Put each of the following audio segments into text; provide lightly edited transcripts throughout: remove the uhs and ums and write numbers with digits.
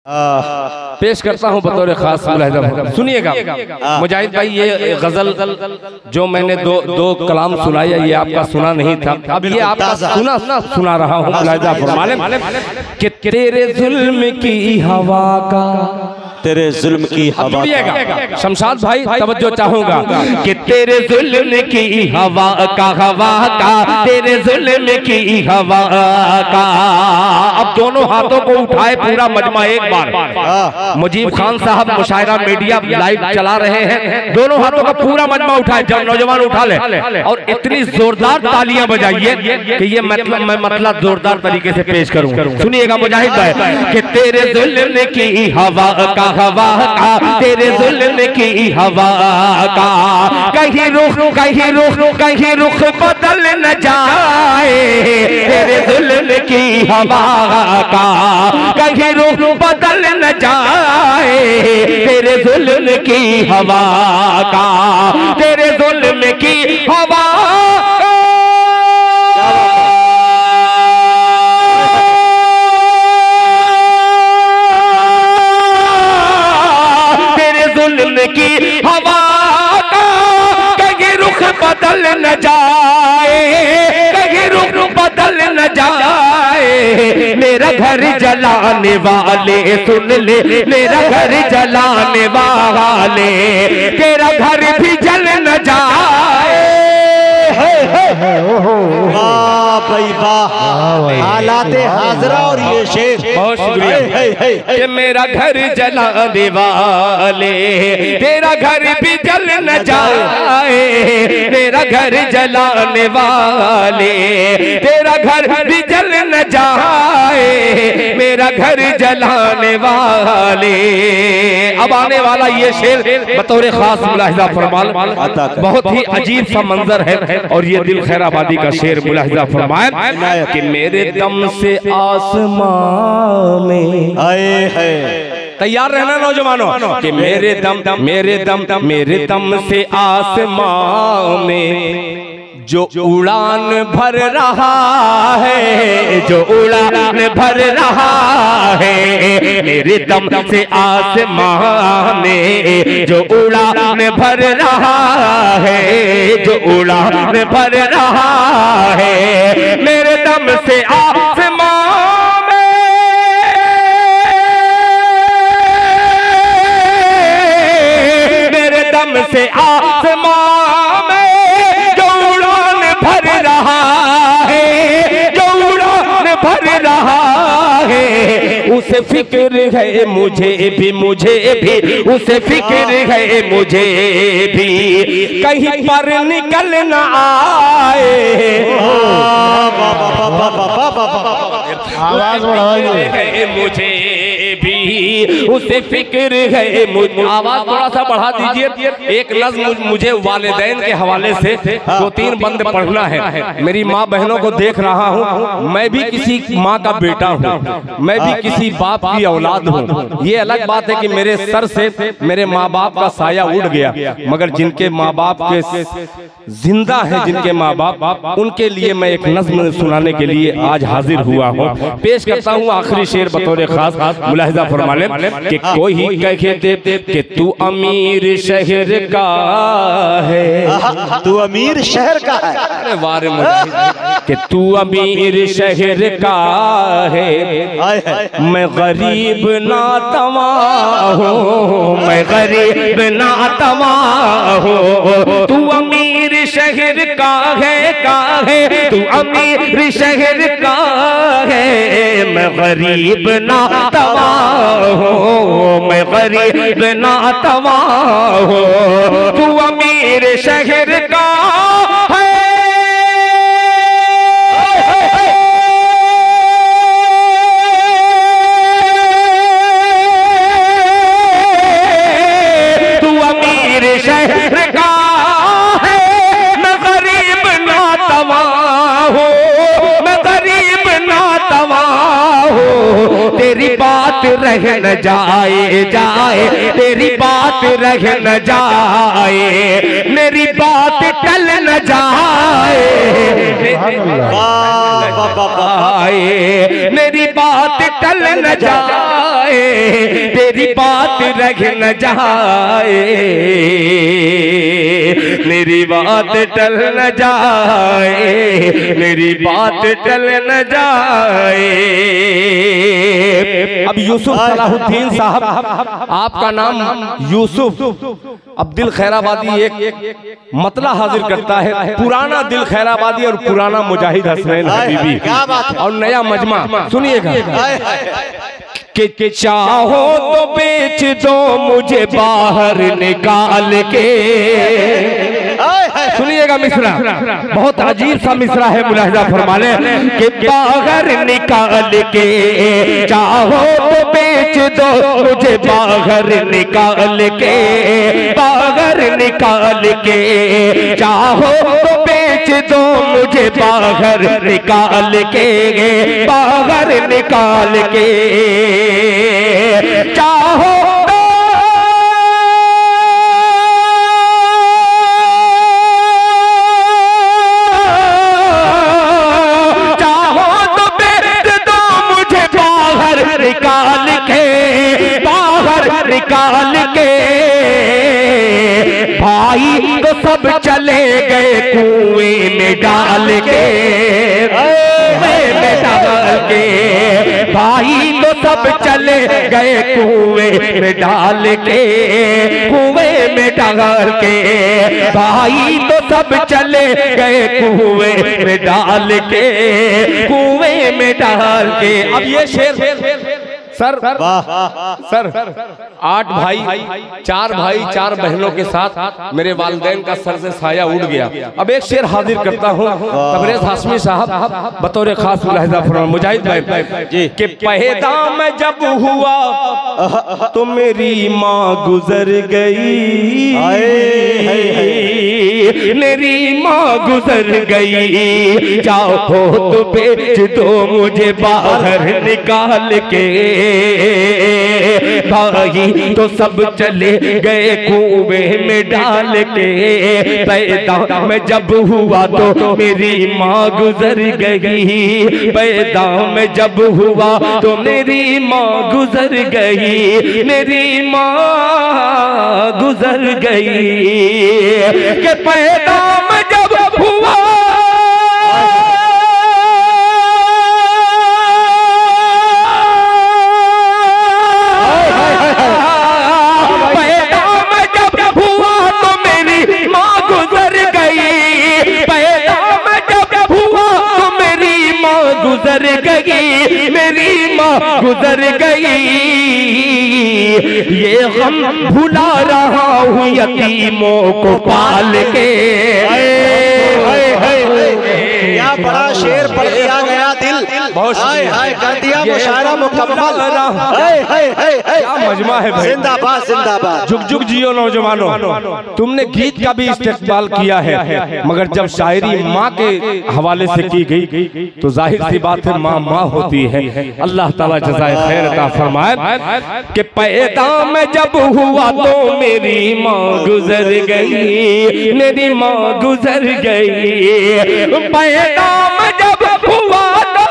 पेश करता हूँ बतौर खास मुलाहिज़ा। सुनिएगा मुजाहिद भाई, ये गजल जो मैंने दो कलाम सुनाया ये आपका सुना नहीं था, अब ये आपका सुना रहा हूँ। मुलाहिज़ा फरमाने कि तेरे जुल्म की हवा का, तेरे जुल्म की हवा का, शमशाद भाई तवज्जो चाहूंगा कि तेरे जुल्म की हवा का, तेरे जुल्म की हवा का। अब दोनों हाथों को उठाए पूरा मजमा एक बार। मुजीब खान साहब मुशायरा मीडिया लाइव चला रहे हैं, दोनों हाथों का पूरा मजमा उठाए, जब नौजवान उठा ले और इतनी जोरदार तालियां बजाइए कि ये मतलब जोरदार तरीके से पेश करूं। सुनिएगा मुजाहिद भाई कि तेरे जुल्म की हवा का, तेरे जुल्म की हवा का, कहीं रुख बदल न जाए, तेरे जुल्म की हवा का, कहीं रुख बदल न जाए, तेरे जुल्म की हवा का, तेरे जुल्म की हवा की हवा का, कहीं रुख बदल न जाए, कहीं रुख बदल न जाए, मेरा घर जलाने वाले सुन ले, मेरा घर जलाने वाले, तेरा घर भी जल न जाए। वाह भाई वाह, हालाते हाजरा और ये शेर बहुत शुक्रिया कि मेरा घर जलाने वाले, तेरा घर भी जल न जाए, मेरा घर जलाने वाले, तेरा घर भी जल न जाए, मेरा घर जलाने वाले। अब आने वाला ये शेर बतौर खास मुलाहिज़ा फरमाल, बहुत ही अजीब सा मंजर है और ये दिल खैराबादी का शेर। मुलाहिज़ा फरमाए कि मेरे दम से आसमां में, तैयार रहना नौजवानों कि मेरे दम से आसमां में जो उड़ान भर रहा है, जो उड़ान भर रहा है, मेरे दम से आसमां में जो उड़ान भर रहा है, जो उड़ान भर रहा है, मेरे दम से आसमां से आसमां में जो उड़ान भर रहा है, जो उड़ान भर रहा है, उसे फिक्र है मुझे भी, उसे फिक्र है मुझे भी, कहीं पर निकल न आए। आवाज बढ़ाइए। मुझे भी उसे फिक्र है, आवाज थोड़ा सा बढ़ा दीजिए। एक नज़्म मुझे वालिदैन के हवाले से 2-3 बंद पढ़ना है। मेरी माँ बहनों को देख रहा हूँ, मैं भी किसी माँ का बेटा हूँ, मैं भी किसी बाप की औलाद हूँ। ये अलग बात है कि मेरे सर से मेरे माँ बाप का साया उड़ गया, मगर जिनके माँ बाप के जिंदा है, जिनके माँ बाप, उनके लिए मैं एक नज़्म सुनाने के लिए आज हाजिर हुआ हूँ। पेश करता हूँ आखिरी शेर बतौर खास। मुलाहिज़ा फरमाने कि कोई कहते कि तू अमीर शहर का है, तू अमीर शहर का है, अरे वारे कि तू अमीर शहर का है, मैं गरीब ना तवा हूँ, मैं गरीब ना तवा हूँ, तू अमीर शहर का है, तू अमीर शहर का है, मैं गरीब ना तवा हूँ, मैं गरीब ना तवा हूँ, तू अमीर शहर का है। तू अमीर शहर का है, मैं गरीब ना तवा हूँ, मैं गरीब ना तवा हूँ, तेरी बात रह न जाए, तेरी बात रह न जाए, मेरी बात टल न जाए, मेरी बात टल न जाए, मेरी बात रह न जाए, मेरी बात टल न जाए, मेरी बात टल न जाए। अब यूसुफ सलाहुद्दीन साहब, आपका नाम यूसुफ, अब दिल खैराबादी एक मतला हाजिर करता है, पुराना दिल खैराबादी और पुराना मुजाहिद हसनैन हबीबी और नया मजमा। सुनिएगा कि चाहो तो बेच दो मुझे बाहर निकाल के। सुनिएगा मिसरा, बहुत अजीब सा मिसरा है, मुलाहिजा फरमा ले कि बाहर निकाल के, चाहो तो बेच दो मुझे बाहर निकाल के, बाहर निकाल के, चाहो तो बेच दो मुझे बाहर निकाल के, बाहर निकाल के, चाहो निकाल के, बाहर निकाल के, भाई तो सब चले गए कुएं में डाल के, कुएं में डाल के, भाई तो सब चले गए कुएं में डाल के, कुएं में डाल के, भाई तो सब चले गए कुएं में डाल के, कुएं में डाल के। अब ये शेर सर 8 भाई 4 भाई 4 बहनों के साथ मेरे वालिदैन का सर से साया उड़ गया। अब एक शेर हाजिर करता हूँ तबरेज हाशमी साहब बतौर खास मुलाहिजा फरमाएं मुजाहिद भाई कि पैदा मैं जब हुआ तो मेरी माँ गुजर गई, मेरी माँ गुजर गई, चाहो तो बेच दो मुझे बाहर निकाल के, भाई तो सब चले गए कुएं में डाल के, पैदा मैं जब हुआ तो मेरी माँ गुजर गई, पैदा मैं जब हुआ तो मेरी माँ गुजर गई, मेरी माँ गुजर गई, कि पैदा मैं जब हुआ गुजर गई, मेरी माँ गुजर गई, ये हम भुला रहा हूँ यतीमों को पाल के। क्या बड़ा शेर पढ़ दिया गया, दिल कर दिया मुशायरा मुकम्मल। क्या मजमा है भाई, जिंदाबाद जिंदाबाद, जुग जुग जियो नौजवानों। तुमने गीत का भी इस्तेमाल किया है, मगर जब शायरी माँ के हवाले से की गई तो जाहिर सी बात है माँ माँ होती है। अल्लाह ताला जज़ाए खैर अता फरमाए कि पैदा मैं जब हुआ तो मेरी माँ गुजर गई, मेरी माँ गुजर गई, पैदा मैं जब हुआ तो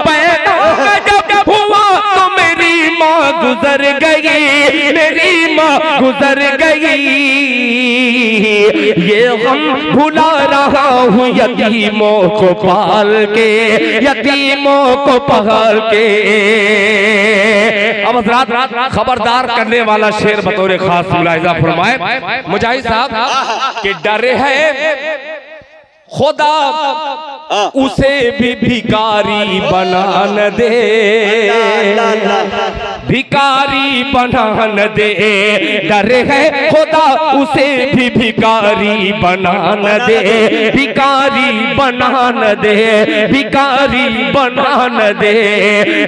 पैदा मैं जब हुआ तो मेरी माँ गुजर गई, मेरी माँ गुजर गई, ये हम भुला रहा हूँ यतीमों को पाल के, यतीमों को पाल के। अब हज़रात खबरदार करने वाला शेर बतौर खास मुलाहिजा फरमाए मुजाहिद साहब कि डर है खुदा उसे भी भिखारी बना न दे, भिखारी बना न दे, डर है खुदा उसे भी भिखारी बना न दे, भिखारी बना न दे, भिखारी बना न दे,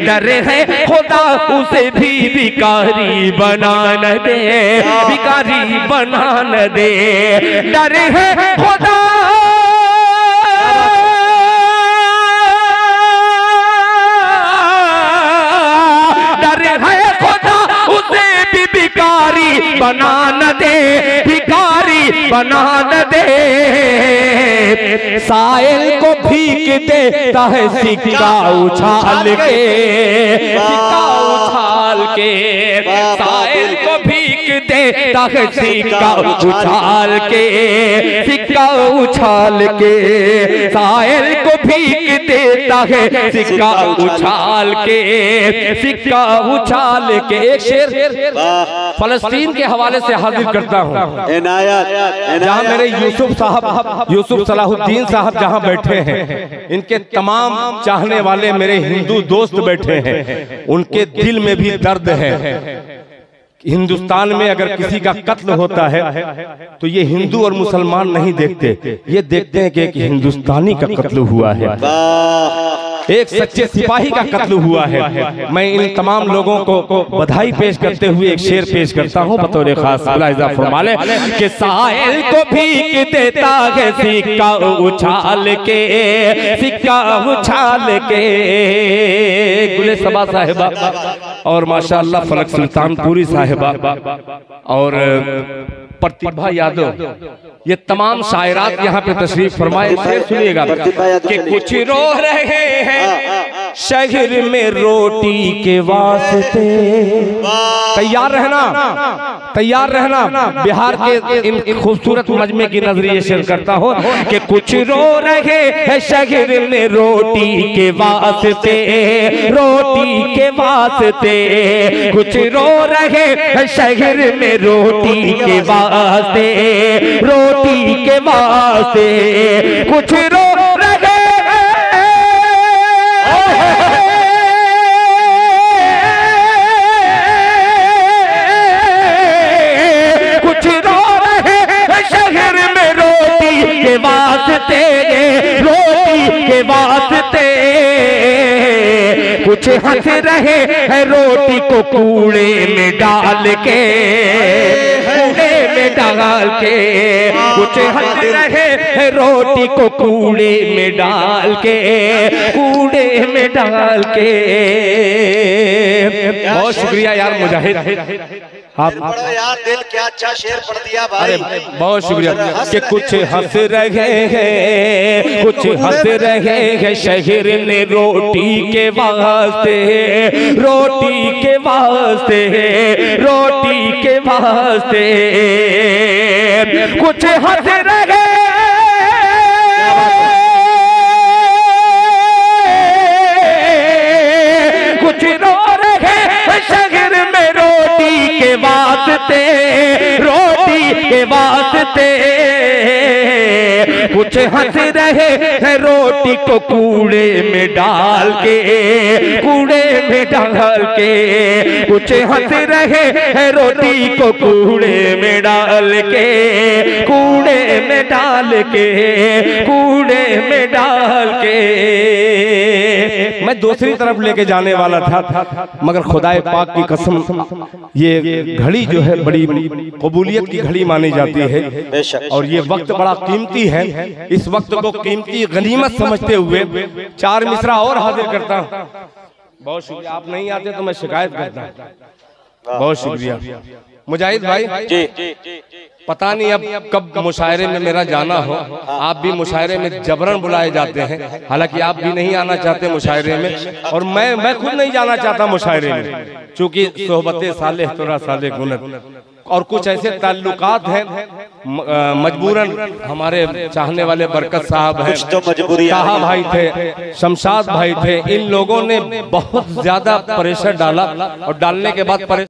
डर है खुदा उसे भी भिखारी बना न दे, भिखारी बना न दे, डर है खुदा भिखारी बना न दे, भिखारी बना न दे, साइल को भीख भीख देता है सिक्का उछाल के, सिक्का उछाल के, साहिल को भीख देता है सिक्का उछाल के, सिक्का उछाल के, साहिल को भीख देता है सिक्का उछाल के, सिक्का उछाल के। एक शेर फलस्तीन के हवाले से हाजिर करता हूँ, जहाँ मेरे यूसुफ सलाहुद्दीन साहब जहाँ बैठे हैं, इनके तमाम चाहने वाले मेरे हिंदू दोस्त बैठे हैं, उनके दिल में भी दर्द है। हिंदुस्तान में अगर किसी का कत्ल होता है तो ये हिंदू और मुसलमान नहीं देखते, ये देखते हैं कि एक हिंदुस्तानी का कत्ल हुआ है, एक सच्चे सिपाही का कत्ल हुआ है। मैं इन तमाम लोगों को बधाई पेश करते हुए एक शेर पेश करता हूँ बतौर खास। फरमा ले कि साहिल को भीख देता है सिक्का उछाल के, सिक्का उछाल के। गुले सबा साहिबा और माशाअल्लाह फलक सुल्तानपुरी साहिबा और प्रतिभा यादव, ये तमाम शायरात यहाँ पे तशरीफ फरमाए। शेर सुनिएगा कि कुछ रो रहे हैं शहर में रोटी के वास्ते, तैयार रहना, तैयार रहना। बिहार के इन खूबसूरत मजमे की नजरिए शेर करता हो कि कुछ रो रहे हैं शहर में रोटी के वास्ते, रोटी के वास्ते, कुछ रो रहे हैं शहर में रोटी के वास्ते, रोटी के वास्ते, कुछ रो रहे के वास्ते, रोटी के वास्ते, कुछ हंस रहे हैं रोटी को कूड़े में डाल के, कूड़े में डाल के, कुछ हंस रहे हैं रोटी को कूड़े में डाल के, कूड़े में डाल के। बहुत शुक्रिया यार मुजाहिद, आप यार दिल क्या अच्छा शेर पढ़ दिया भाई। बहुत शुक्रिया कि कुछ हंस रहे हैं, कुछ हंस रहे हैं शहर में रोटी के वास्ते, रोटी के वास्ते, रोटी के वास्ते, कुछ हंस रहे कुछ रो रहे शहर में रोटी के वास्ते, रोटी के वास्ते, कुछ हंस रहे हैं रोटी को कूड़े में डाल के, कूड़े में डाल के, कुछ हंस रहे हैं रोटी को कूड़े में डाल के, कूड़े में डाल के, कूड़े में डाल के। मैं दूसरी तरफ लेके जाने वाला था मगर खुदाए पाक की कसम, ये घड़ी जो है बड़ी कबूलियत की घड़ी मानी जाती है और ये वक्त बड़ा कीमती है। इस वक्त को कीमती गनीमत समझते हुए चार मिसरा और हाजिर करता हूँ। बहुत शुक्रिया, आप नहीं आते तो मैं शिकायत करता हूँ। बहुत शुक्रिया मुजाहिद भाई जी। पता नहीं अब कब मुशायरे में मेरा जाना हो, आप भी मुशायरे में जबरन बुलाए जाते हैं, हालांकि आप भी नहीं आना चाहते मुशायरे में और मैं खुद नहीं जाना चाहता मुशायरे में, चूंकि सोहबत साले तोरा साले गुनत और कुछ ऐसे ताल्लुकात हैं मजबूरन। हमारे चाहने वाले बरकत साहब हैं, ताहा भाई थे, शमशाद भाई थे, इन लोगों ने बहुत ज्यादा प्रेशर डाला और डालने के बाद